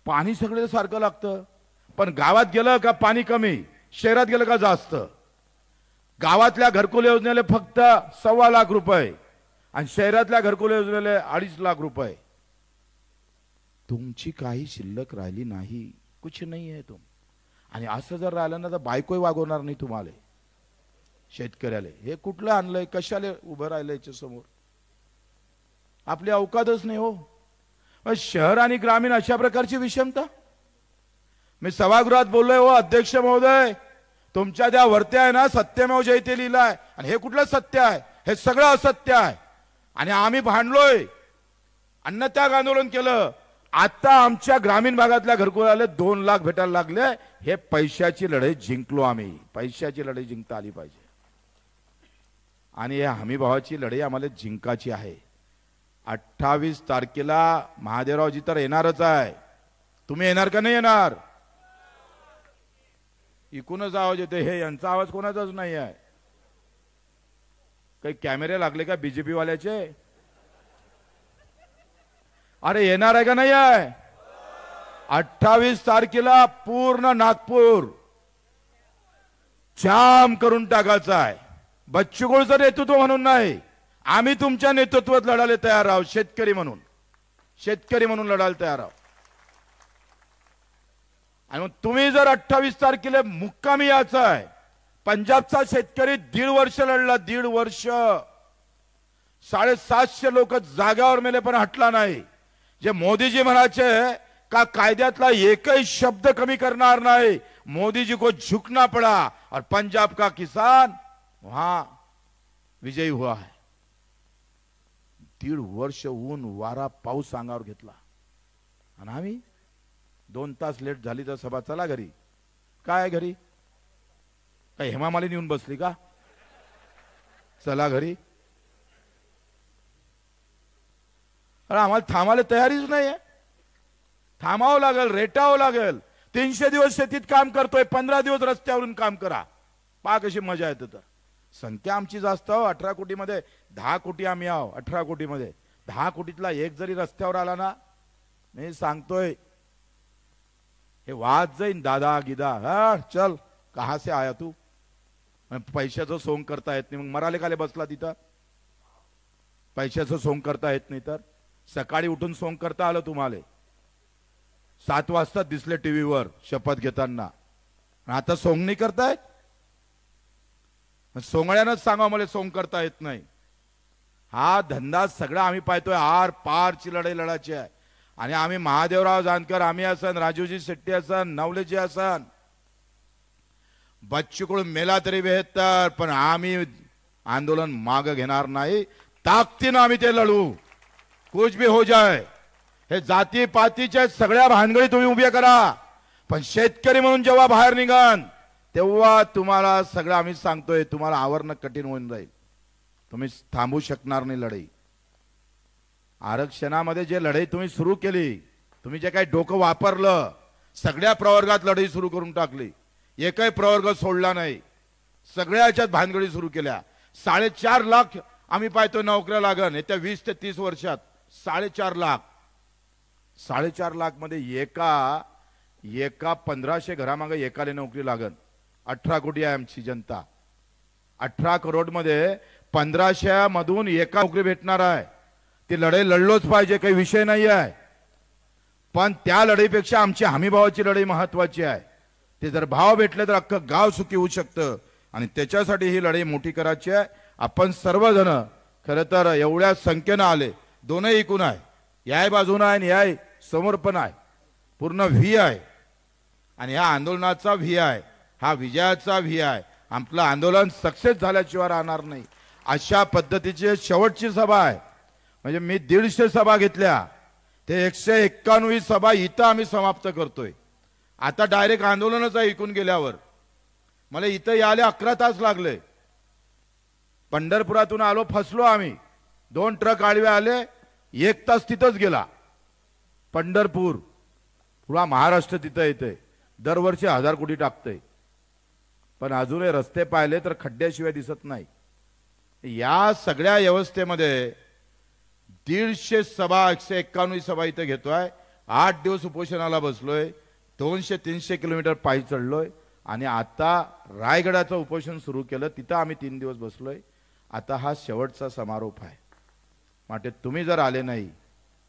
पाणी सगळे सारखं लागतं, पण गावात गेलं का पाणी कमी, शहरात गेलं का जास्त. गावातल्या घरकुल योजनेला फक्त 1.25 लाख रुपये आणि शहरातल्या घरकुल योजनेला 2.5 लाख रुपये. तुमची काही शिल्लक राहिली नाही, कुछ नाही आहे तुम. आणि असं जर राहिलं ना तर बायकोही वागवणार नाही तुम्हाला. शेतकऱ्याला हे कुठलं आणलंय, कशाला उभं राहिलं याच्या समोर? आपली अवकातच नाही हो. शहर आणि ग्रामीण अशा प्रकारची विषमता. मी सभागृहात बोललोय, हो अध्यक्ष महोदय, तुमच्या त्या वरत्या आहे ना सत्यमेव जयते लिहिलाय, आणि हे कुठलं सत्य आहे? हे सगळं असत्य आहे. आणि आम्ही भांडलोय, अन्नत्याग आंदोलन केलं. आता आमच्या ग्रामीण भागातल्या घरकुलाला 2 लाख भेटायला लागले. हे पैशाची लढाई जिंकलो आम्ही. पैशाची लढाई जिंकता आली पाहिजे आणि या हमी भावाची लढाई आम्हाला जिंकायची आहे. 28 तारखेला महादेवरावजी तर येणारच आहे. तुम्ही येणार का नाही येणार? इकूनच आवाज येते, हे यांचा आवाज कोणाचाच नाही आहे. काही कॅमेरे लागले का बीजेपी वाल्याचे? अरे येणार आहे का नाही आहे? 28 तारखेला पूर्ण नागपूर जाम करून टाकायचं आहे. बच्चू कडूचं नेतृत्व म्हणून नाही, आम्ही तुमच्या नेतृत्वात लढायला तयार आहोत. शेतकरी म्हणून लढायला तयार आहोत. आणि मग तुम्ही जर 28 तारखेला मुक्कामी यायचं आहे. पंजाबचा शेतकरी 1.5 वर्ष लढला, 1.5 वर्ष. 750 लोक जाग्यावर मेले पण हटला नाही. जे मोदीजी म्हणायचे का कायद्यातला एकही शब्द कमी करणार नाही, मोदीजी को झुकना पड़ा और पंजाब का किसान वहां विजयी हुआ है. 1.5 वर्ष ऊन वारा पाऊस अंगावर घेतला आणि आम्ही 2 तास लेट झाली तर सभा चला घरी. काय घरी? काय हेमा मालिनी येऊन बसली का? चला घरी. अरे आम्हाला थांबायला तयारीच नाही आहे. थांबावं लागेल, रेटावं लागेल. 300 दिवस शेतीत काम करतोय, 15 दिवस रस्त्यावरून काम करा. पहा कशी मजा येते. तर संख्या आमची जास्त हो. 18 कोटीमध्ये 10 कोटी आम्ही आहो. 18 कोटीमध्ये 10 कोटीतला एक जरी रस्त्यावर आला ना, मी सांगतोय हे वाद जाईन. दादा गिदा हा चल कहा से आया तू. पैशाचं सोंग करता येत नाही, मग मराले काले बसला तिथं. पैशाचं सोंग करता येत नाही तर सकाळी उठून सोंग करता आलं तुम्हाला. 7 वाजता दिसले टीव्हीवर शपथ घेताना. आता सोंग नाही करतायत. सोंगळ्यानंच सांगा मला सोंग करता येत नाही. हा धंदा सगळा आम्ही पाहतोय. आर पारची लढाई लढायची आहे. आणि आम्ही महादेवराव जानकर आम्ही असन, राजूजी शेट्टी असन, नवलेजी असन, बच्चूकडून मेला तरी बेहतर, पण आम्ही आंदोलन माग घेणार नाही. ताकदीनं आम्ही ते लढू. कुछ भी हो जाए. हे जाती पातीच्या सगळ्या भानगडी तुम्ही उभ्या करा, पण शेतकरी म्हणून जेव्हा बाहेर निघान तेव्हा तुम्हाला सगळं आम्ही सांगतोय तुम्हाला आवरणं कठीण होऊन जाईल. तुम्ही थांबू शकणार नाही लढाई. आरक्षणामध्ये जे लढाई तुम्ही सुरू केली, तुम्ही जे काही डोकं वापरलं, सगळ्या प्रवर्गात लढाई सुरू करून टाकली. एकही प्रवर्ग सोडला नाही. सगळ्याच्याच भानगडी सुरू केल्या. 4.5 लाख आम्ही पाहतो नोकऱ्या लागन येत्या 20 ते 30 वर्षात. 4.5 लाख. 4.5 लाख मध्ये एका 1500 घरामागे एकाला नोकरी लागन. 18 कोटी आहे आमची जनता. 18 करोड मध्ये 1500 मधून एका नोकरी भेटणार आहे. ती लढाई लढलोच पाहिजे, काही विषय नाही आहे. पण त्या लढाईपेक्षा आमची हमीभावाची लढाई महत्वाची आहे. ते जर भाव भेटले तर अख्खं गाव सुखी होऊ शकतं. आणि त्याच्यासाठी ही लढाई मोठी करायची आहे. आपण सर्वजण खरं तर एवढ्या संख्येनं आले. दोनही इकून आहे, याय बाजून आहे आणि याय समोर पण आहे. पूर्ण व्ही आहे. आणि ह्या आंदोलनाचा व्ही आहे, हा विजयाचा व्ही आहे. आपलं आंदोलन सक्सेस झाल्याशिवाय राहणार नाही. अशा पद्धतीची शेवटची सभा आहे. म्हणजे मी 150 सभा घेतल्या, ते 191वी सभा इथं आम्ही समाप्त करतोय. आता डायरेक्ट आंदोलनच आहे. इकून गेल्यावर मला इथं यायला 11 तास लागले. पंढरपुरातून आलो, फसलो आम्ही. 2 ट्रक आडवे आले, 1 तास तिथंच गेला. पंढरपूर पुरा महाराष्ट्र तिथं येते. दरवर्षी 1000 कोटी टाकतंय, पण अजूनही रस्ते पाहिले तर खड्ड्याशिवाय दिसत नाही. या सगळ्या व्यवस्थेमध्ये 150 सभा 191वी सभा इथं घेतोय. 8 दिवस उपोषणाला बसलोय. 200-300 किलोमीटर पायी चढलोय. आणि आता रायगडाचं उपोषण सुरू केलं, तिथं आम्ही 3 दिवस बसलोय. आता हा शेवटचा समारोप आहे. म्हणजे तुम्ही जर आले नाही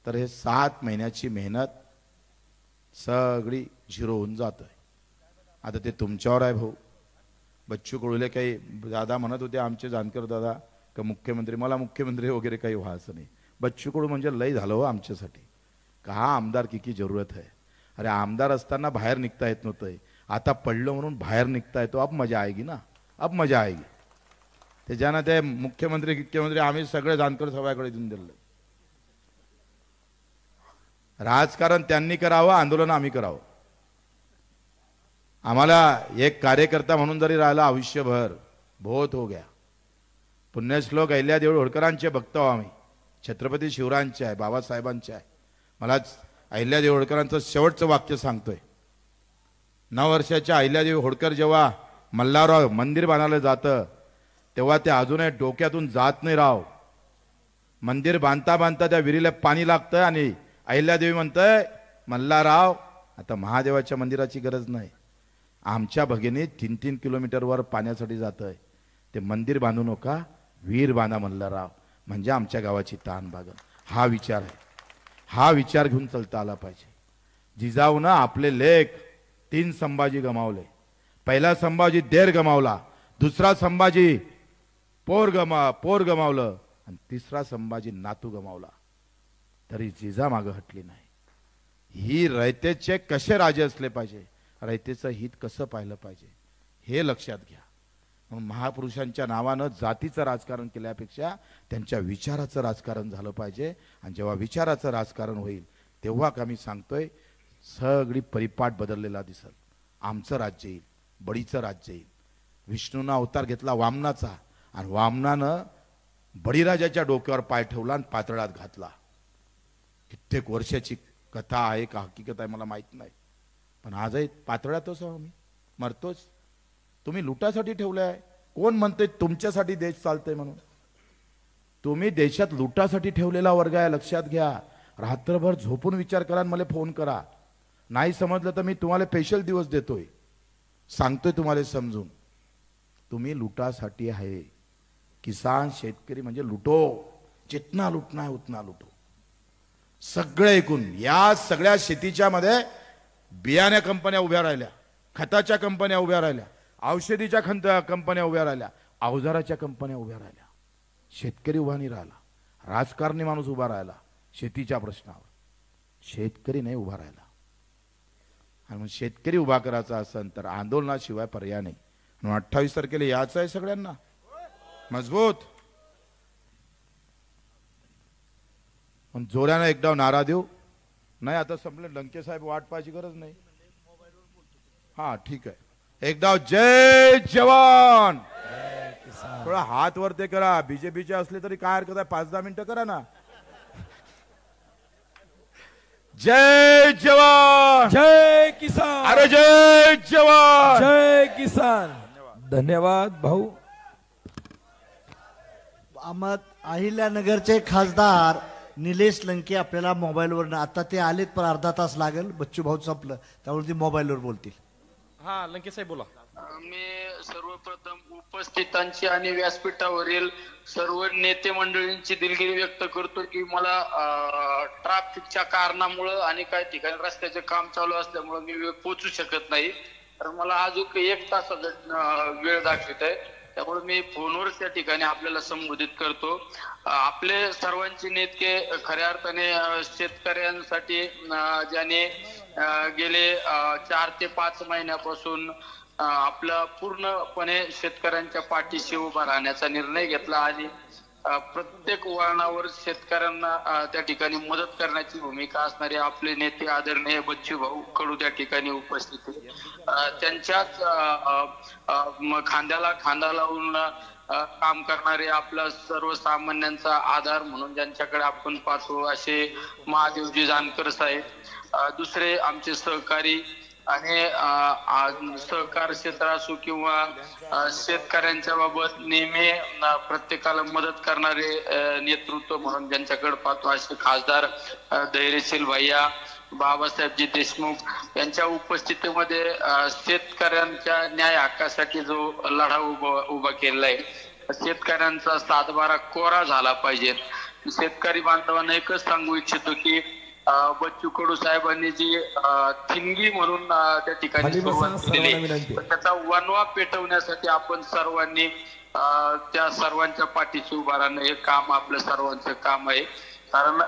तर हे 7 महिन्याची मेहनत सगळी झिरो होऊन जात आहे. आता ते तुमच्यावर आहे भाऊ. बच्चू कडूले काही दादा म्हणत होते आमचे जानकर दादा का मुख्यमंत्री, मला मुख्यमंत्री वगैरे काही व्हायचं नाही. बच्चू कडू म्हणजे लय झालं हो आमच्यासाठी. का हा आमदार की जरूरत आहे. अरे आमदार असताना बाहेर निघता येत नव्हतं, आता पडलं म्हणून बाहेर निघता येतो. अब मजा आएगी ना, अब मजा आएगी. त्याच्यानं ते मुख्यमंत्री आम्ही सगळे जानकर सभाकडे देऊन दिलं. राजकारण त्यांनी करावं, आंदोलन आम्ही करावं. आम्हाला एक कार्यकर्ता म्हणून जरी राहिला आयुष्यभर बहुत हो गया. पुण्यश्लोक अहिल्यादेवी होळकरांचे भक्त आहो आम्ही. छत्रपती शिवरायांचे आहे, बाबासाहेबांचे आहे. मला अहिल्यादेवी होळकरांचं शेवटचं वाक्य सांगतोय. 9 वर्षाच्या अहिल्यादेवी होळकर जेव्हा मल्हारराव मंदिर बांधायला जातं तेव्हा ते अजूनही डोक्यातून जात नाही राव. मंदिर बांधता बांधता त्या विहिरीला पाणी लागतं आणि अहिल्यादेवी म्हणतंय मल्हारराव आता महादेवाच्या मंदिराची गरज नाही. आमच्या भगिनी 3-3 किलोमीटरवर पाण्यासाठी जातंय. ते मंदिर बांधू नका, विहीर बांधा मल्हारराव, म्हणजे आमच्या गावाची ताण भागल. हा विचार आहे. हा विचार घेऊन चालता आला पाहिजे. जिजाऊनं आपले लेख 3 संभाजी गमावले. पहिला संभाजी देर गमावला, दुसरा संभाजी पोर गमावलं आणि तिसरा संभाजी नातू गमावला. तरी जिजा मागं हटली नाही. ही रयतेचे कसे राजे असले पाहिजे, रयतेचं हित कसं पाहिलं पाहिजे हे लक्षात घ्या. म्हणून महापुरुषांच्या नावानं जातीचं राजकारण केल्यापेक्षा त्यांच्या विचाराचं राजकारण झालं पाहिजे. आणि जेव्हा विचाराचं राजकारण होईल तेव्हा का मी सांगतोय सगळी परिपाठ बदललेला दिसल. आमचं राज्य येईल, बळीचं राज्य येईल. विष्णूनं अवतार घेतला वामनाचा आणि वामनानं बळीराजाच्या डोक्यावर पाय ठेवला आणि पातळात घातला. कित्येक वर्षाची कथा आहे का हकीकत आहे मला माहित नाही, पण आजही पातळातच आहो मी, मरतोच. तुम्ही लुटासाठी ठेवलाय. कोण म्हणते तुमच्यासाठी देश चालतंय म्हणून? तुम्ही देशात लुटासाठी ठेवलेला वर्ग आहे, लक्षात घ्या. रात्रभर झोपून विचार करा आणि मला फोन करा. नाही समजलं तर मी तुम्हाला स्पेशल दिवस देतोय, सांगतोय तुम्हाला समजून. तुम्ही लुटासाठी आहे. किसान शेतकरी म्हणजे लुटो, जितना लुटना है उतना लुटो. सगळे ऐकून या सगळ्या शेतीच्या मध्ये बियाण्या कंपन्या उभ्या राहिल्या, खताच्या कंपन्या उभ्या राहिल्या, औषधीच्या कंपन्या उभ्या राहिल्या, अवजाराच्या कंपन्या उभ्या राहिल्या. शेतकरी उभा नाही राहिला, राजकारणी माणूस उभा राहिला शेतीच्या प्रश्नावर. शेतकरी नाही उभा राहिला. आणि मग शेतकरी उभा करायचा असेल तर आंदोलनाशिवाय पर्याय नाही. 28 तारखेला यायचं आहे सगळ्यांना मजबूत. पण जोरानं एकदा नारा देऊ. नाही आता संपले, लंके साहेब वाट पाहायची गरज नाही. हा ठीक आहे. एकदा जय जवान. थोडा हात वरते करा. बीजेपीचे असले तरी काय हरकत आहे, 5-10 मिनिटं करा ना. जय जवान, जय किसान. अरे जय जवान, जय किसान. धन्यवाद भाऊ. अहिल्यानगरचे खासदार निलेश लंके आपल्याला मोबाईलवर, आता ते आलेत पण अर्धा तास लागेल. बच्चू भाऊ संपलं त्यामुळे ते मोबाईलवर बोलतील. हा लंके साहेब बोला. मी सर्वप्रथम उपस्थितांची आणि व्यासपीठावरील सर्व नेते मंडळींची दिलगिरी व्यक्त करतो की मला ट्रॅफिकच्या कारणामुळं आणि काही ठिकाणी रस्त्याचे काम चालू असल्यामुळे मी पोहोचू शकत नाही. तर मला अजून 1 तासाचा वेळ दाखवित आहे, त्यामुळे मी फोनवर त्या ठिकाणी आपल्याला संबोधित करतो. आपले सर्वांचे नेते खऱ्या अर्थाने शेतकऱ्यांसाठी ज्याने गेले 4 ते 5 महिन्यापासून आपला पूर्णपणे शेतकऱ्यांच्या पाठीशी उभा राहण्याचा निर्णय घेतला आणि प्रत्येक वळणावर शेतकऱ्यांना त्या ठिकाणी मदत करण्याची भूमिका असणारे आपले नेते आदरणीय बच्चू भाऊ कडू त्या ठिकाणी उपस्थित होते. त्यांच्याच खांद्याला खांदा लावून काम करणारे आपला सर्वसामान्यांचा आधार म्हणून ज्यांच्याकडे आपण पाहतो असे महादेवजी जानकर साहेब. दुसरे आमचे सहकारी आणि सहकार क्षेत्र असो किंवा शेतकऱ्यांच्या बाबत नेहमी प्रत्येकाला मदत करणारे नेतृत्व म्हणून ज्यांच्याकडे पाहतो असे खासदार धैर्यशील भैया बाबासाहेबजी देशमुख यांच्या उपस्थितीमध्ये शेतकऱ्यांच्या न्याय हक्कासाठी जो लढा उभा केलेला आहे, शेतकऱ्यांचा 7-12 कोरा झाला पाहिजे. शेतकरी बांधवांना एकच सांगू इच्छितो की बच्चू कडू साहेबांनी जी थिंगी म्हणून त्या ठिकाणी सुरुवात केलेली, त्याचा वनवा पेटवण्यासाठी आपण सर्वांनी त्या सर्वांच्या पाठीशी उभा राहणं हे काम आपलं सर्वांचं काम आहे. कारण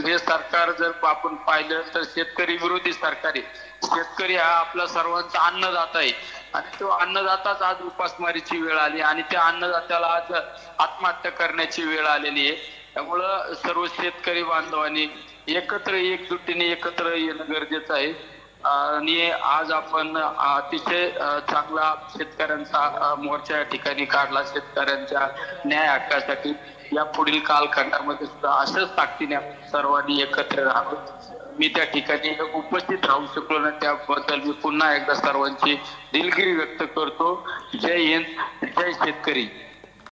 हे सरकार जर आपण पाहिलं तर शेतकरी विरोधी सरकार आहे. शेतकरी हा आपला सर्वांचा अन्नदाता आहे आणि तो अन्नदाताच आज उपासमारीची वेळ आली आणि त्या अन्नदात्याला आज आत्महत्या करण्याची वेळ आलेली आहे. त्यामुळं सर्व शेतकरी बांधवांनी एकजुटीने एकत्र येणं गरजेचं आहे. आणि आज आपण अतिशय चांगला शेतकऱ्यांचा मोर्चा या ठिकाणी काढला शेतकऱ्यांच्या न्याय हक्कासाठी. या पुढील कालखंडामध्ये सुद्धा अशाच ताकदीने सर्वांनी एकत्र राहावं. मी त्या ठिकाणी उपस्थित राहू शकलो ना, त्याबद्दल मी पुन्हा एकदा सर्वांची दिलगिरी व्यक्त करतो. जय हिंद, जय शेतकरी.